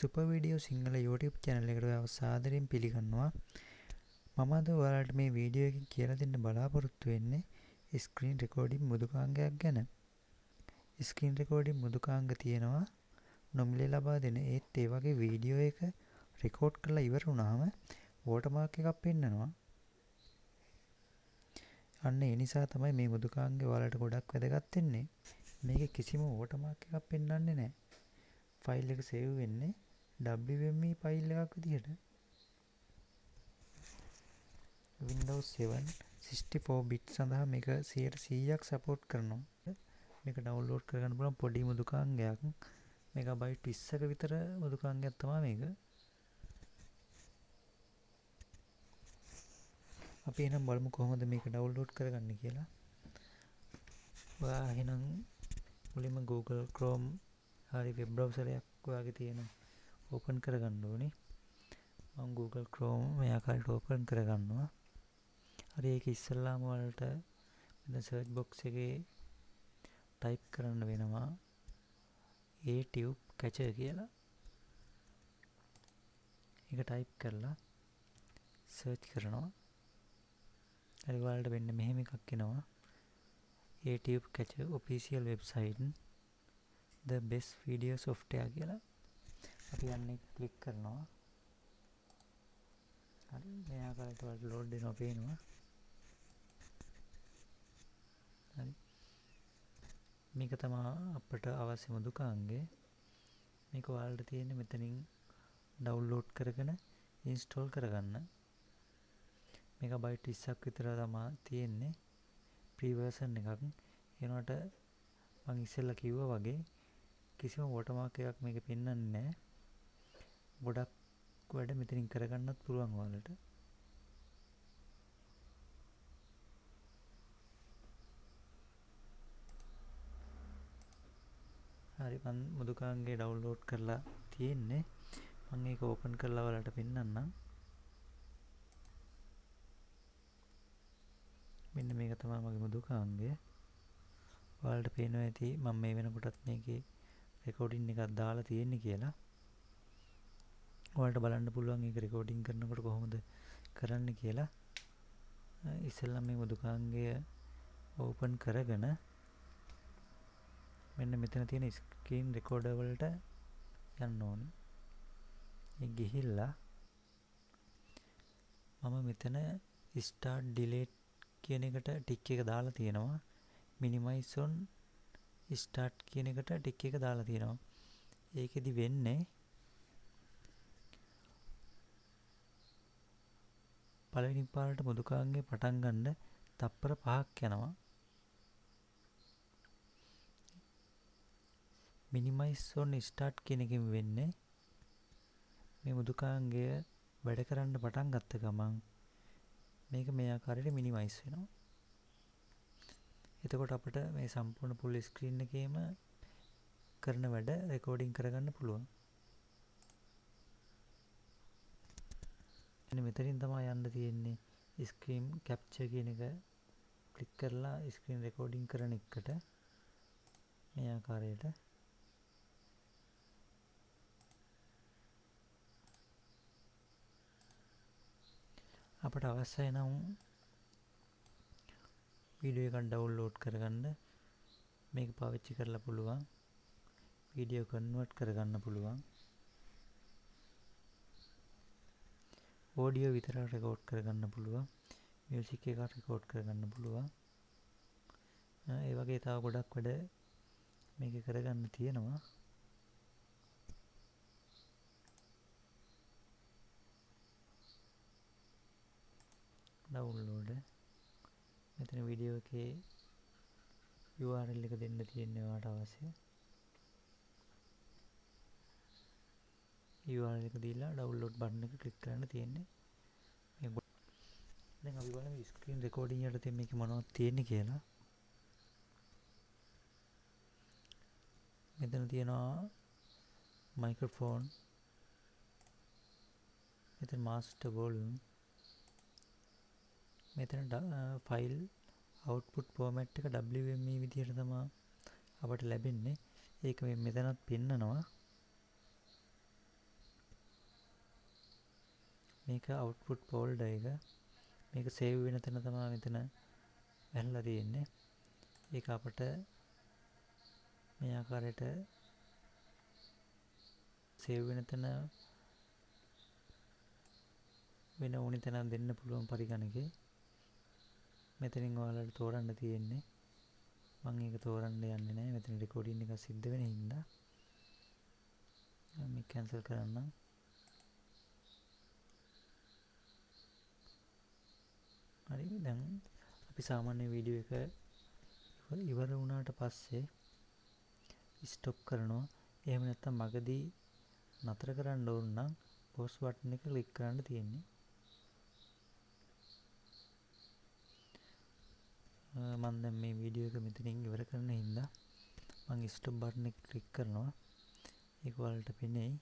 Super video Sinhala YouTube channel එකට ඔයාව සාදරයෙන් පිළිගන්නවා. මම අද ඔයාලට මේ වීඩියෝ එකකින් කියලා දෙන්න බලාපොරොත්තු වෙන්නේ ස්ක්‍රීන් රෙකෝඩින් මෘදුකාංගයක් ගැන. ස්ක්‍රීන් රෙකෝඩින් මෘදුකාංග තියෙනවා නොමිලේ ලබා දෙන. ඒත් ඒ වගේ වීඩියෝ එක රෙකෝඩ් කරලා ඉවර වුණාම watermark එකක් පෙන්නනවා. අන්න ඒ නිසා තමයි මේ මෘදුකාංගය ඔයාලට ගොඩක් වැදගත් වෙන්නේ. මේකේ කිසිම watermark එකක් පෙන්වන්නේ නැහැ. ෆයිල් එක සේව් වෙන්නේ WME ෆයිල් එකක් විදිහට. Windows 7 64 bit සඳහා මේක 100%ක් සපෝට් කරනවා. මේක ඩවුන්ලෝඩ් කරගන්න පුළුවන් පොඩි මෘදුකාංගයක්. මෙගාබයිට් 20ක විතර මෘදුකාංගයක් තමයි මේක. අපි එහෙනම් බලමු කොහොමද මේක ඩවුන්ලෝඩ් කරගන්නේ කියලා. ඔයා එහෙනම් මුලින්ම Google Chrome හරි වෙබ් බ්‍රවුසර් එකක් ඔයාගේ තියෙන ඕපන් කරගන්න ඕනේ. මම Google Chrome මේ ආකාරයට ඕපන් කරගන්නවා. හරි ඒක ඉස්සෙල්ලාම වලට මෙතන සර්ච් බොක්ස් එකේ ටයිප් කරන්න වෙනවා itop catcher කියලා. ඒක ටයිප් කරලා සර්ච් කරනවා. හරි ඔයාලට වෙන්න මෙහෙම එකක් එනවා. itop catcher official website the best video software කියලා. අපි යන්නේ ක්ලික් කරනවා. හරි මේ ආකාරයට වලට ලෝඩ් වෙනවා පේනවා. හරි මේක තමයි අපට අවශ්‍ය මෘදුකාංගය. මේක ඔයාලට තියෙන්නේ මෙතනින් ඩවුන්ලෝඩ් කරගෙන ඉන්ස්ටෝල් කරගන්න. මෙගාබයිට් 20ක් විතර තමයි තියෙන්නේ. ප්‍රී වර්ෂන් එකක්. ඒනට මම ඉස්සෙල්ලා කිව්වා වගේ කිසිම watermark එකක් මේකේ පෙන්වන්නේ නැහැ. ගොඩක් වැඩ මෙතනින් කරගන්නත් පුළුවන් ඔයාලට. හරි මම මෘදුකාංගය ඩවුන්ලෝඩ් කරලා තියෙන්නේ. මම ඒක ඕපන් කරලා ඔයාලට පෙන්නන්නම්. මෙන්න මේක තමයි මගේ මෘදුකාංගය. ඔයාලට පේනවා ඇති මම මේ වෙනකොටත් මේකේ රෙකෝඩින් එකක් දාලා තියෙන්නේ කියලා. ඔයාලට බලන්න පුළුවන් ඒක රෙකෝඩින් කරනකොට කොහොමද කරන්න කියලා. ඉස්සෙල්ලා මේ මෘදුකාංගය ඕපන් කරගෙන මෙන්න මෙතන තියෙන ස්ක්‍රීන් රෙකෝඩර් වලට යන්න ඕනේ. ඒ ගිහිල්ලා මම මෙතන start delete කියන එකට ටික් එක දාලා තියෙනවා. minimize on start කියන එකට ටික් එක දාලා තියෙනවා. ඒකෙදි වෙන්නේ පළවෙනි පාරට මෘදුකාංගය පටන් ගන්න තප්පර 5ක් යනවා. minimize on start කියන එකෙන් වෙන්නේ මේ මෘදුකාංගය වැඩ කරන්න පටන් ගත්ත ගමන් මේක මේ ආකාරයට minimize වෙනවා. එතකොට අපිට මේ සම්පූර්ණ full screen එකේම කරන වැඩ රෙකෝඩින් කරගන්න පුළුවන්. මෙතනින් තමයි යන්න තියෙන්නේ screen capture කියන එක ක්ලික් කරලා screen recording කරන එකට මේ ආකාරයට අපට අවශ්‍ය නම් වීඩියෝ එකක් ඩවුන්ලෝඩ් කරගන්න මේක පාවිච්චි කරලා පුළුවන්. වීඩියෝ කන්වර්ට් කරගන්න පුළුවන්. ඔඩියෝ විතරක් රෙකෝඩ් කරගන්න පුළුවන්. මියුසික් එකක් රෙකෝඩ් කරගන්න පුළුවන්. ඒ වගේ තව ගොඩක් වැඩ මේක කරගන්න තියෙනවා. ඩවුන්ලෝඩ් මෙතන වීඩියෝ එකේ URL එක දෙන්න තියෙන්නේ ඔයාලට අවශ්‍ය. URL එක දීලා ඩවුන්ලෝඩ් බටන් එක ක්ලික් කරන්න තියෙන්නේ. දැන් අපි බලමු ස්ක්‍රීන් රෙකෝඩින් යටතේ මේක මොනවද තියෙන්නේ කියලා. මෙතන තියෙනවා මයික්‍රොෆෝන්. මෙතන මාස්ටර් වොලියුම්. මෙතන ෆයිල් අවුට්පුට් ෆෝමැට් එක WME විදිහට තමයි අපට ලැබෙන්නේ. ඒක මෙතනත් පෙන්නනවා. මේක output folder එක. මේක save වෙන තැන තමයි මෙතන වැහලා තියෙන්නේ. ඒක අපිට මේ ආකාරයට save වෙන තැන වෙන ඕනි තැනක් දෙන්න පුළුවන් පරිගණකේ. මෙතනින් ඔයාලට තෝරන්න තියෙන්නේ. මම ඒක තෝරන්න යන්නේ නැහැ. මෙතන recording එක සිද්ධ වෙන හින්දා. මම cancel කරන්නම්. හරි, දැන් අපි සාමාන්‍ය වීඩියෝ එක ඉවර වුණාට පස්සේ ස්ටොප් කරනවා. එහෙම නැත්නම් මගදී නතර කරන්න ඕන නම් pause button එක ක්ලික් කරන්න තියෙන්නේ. මම දැන් මේ වීඩියෝ එක මෙතනින් ඉවර කරන හින්දා මම ස්ටොප් බටන් එක ක්ලික් කරනවා. ඒක ඔයාලට පෙනෙයි.